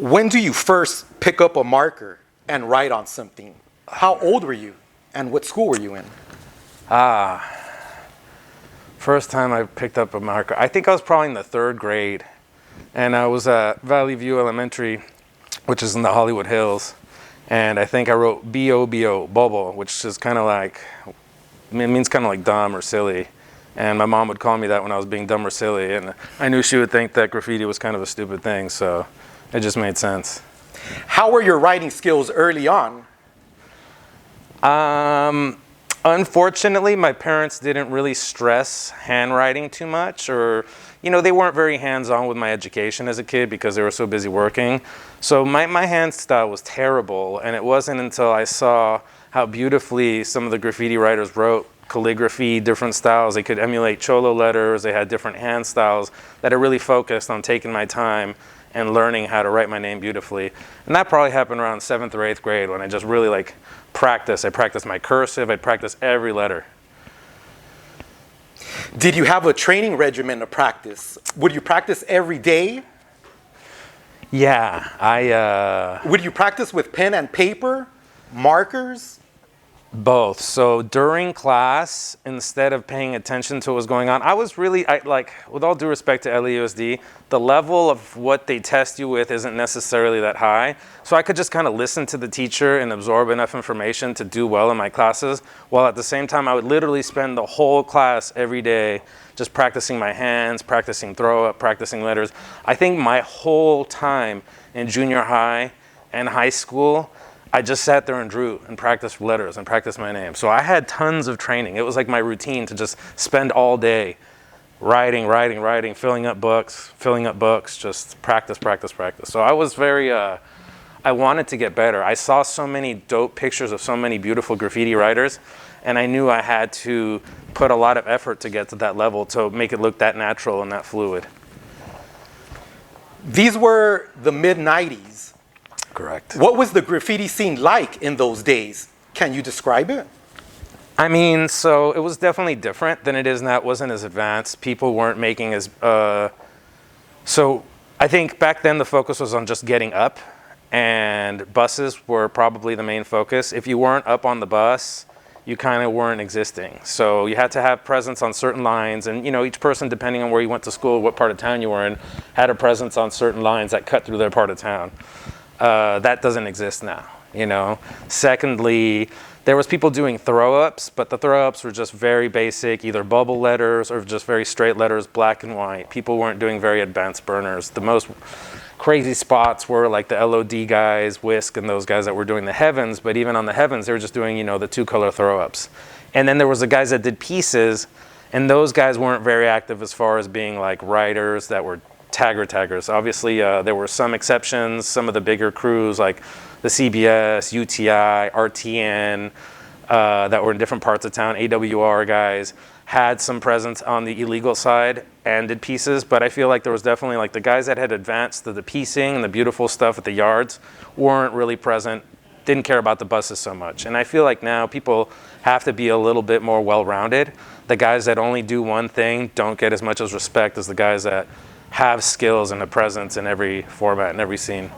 When do you first pick up a marker and write on something? How old were you? And what school were you in? First time I picked up a marker, I think I was probably in the 3rd grade. And I was at Valley View Elementary, which is in the Hollywood Hills. And I think I wrote B-O-B-O, bubble, which is kind of like, it means kind of like dumb or silly. And my mom would call me that when I was being dumb or silly. And I knew she would think that graffiti was kind of a stupid thing, so it just made sense. How were your writing skills early on? Unfortunately, my parents didn't really stress handwriting too much, or, you know, they weren't very hands-on with my education as a kid because they were so busy working. So my hand style was terrible, and it wasn't until I saw how beautifully some of the graffiti writers wrote calligraphy, different styles. They could emulate cholo letters, they had different hand styles, that I really focused on taking my time and learning how to write my name beautifully. And that probably happened around 7th or 8th grade when I just really like practiced. I practiced my cursive, I practiced every letter. Did you have a training regimen to practice? Would you practice every day? Yeah, Would you practice with pen and paper, markers? Both. So during class, instead of paying attention to what was going on, I was really, like, with all due respect to LAUSD, the level of what they test you with isn't necessarily that high. So I could just kind of listen to the teacher and absorb enough information to do well in my classes, while at the same time I would literally spend the whole class every day just practicing my hands, practicing throw up, practicing letters. I think my whole time in junior high and high school, I just sat there and drew and practiced letters and practiced my name. So I had tons of training. It was like my routine to just spend all day writing, filling up books, just practice. So I was very, I wanted to get better. I saw so many dope pictures of so many beautiful graffiti writers, and I knew I had to put a lot of effort to get to that level to make it look that natural and that fluid. These were the mid-90s. Correct. What was the graffiti scene like in those days? Can you describe it? I mean, so it was definitely different than it is now. It wasn't as advanced. People weren't making as, so I think back then the focus was on just getting up, and buses were probably the main focus. If you weren't up on the bus, you kind of weren't existing. So you had to have presence on certain lines, and you know, each person, depending on where you went to school, what part of town you were in, had a presence on certain lines that cut through their part of town. That doesn't exist now, you know. Secondly, there was people doing throw-ups, but the throw-ups were just very basic, either bubble letters or just very straight letters, black and white. People weren't doing very advanced burners. The most crazy spots were like the LOD guys, Whisk, and those guys that were doing the heavens, but even on the heavens, they were just doing, you know, the 2-color throw-ups. And then there was the guys that did pieces, and those guys weren't very active as far as being like writers that were taggers. Obviously, there were some exceptions. Some of the bigger crews like the CBS, UTI, RTN, that were in different parts of town, AWR guys, had some presence on the illegal side and did pieces, but I feel like there was definitely like the guys that had advanced to the piecing and the beautiful stuff at the yards weren't really present, didn't care about the buses so much. And I feel like now people have to be a little bit more well-rounded. The guys that only do one thing don't get as much as respect as the guys that have skills and a presence in every format and every scene.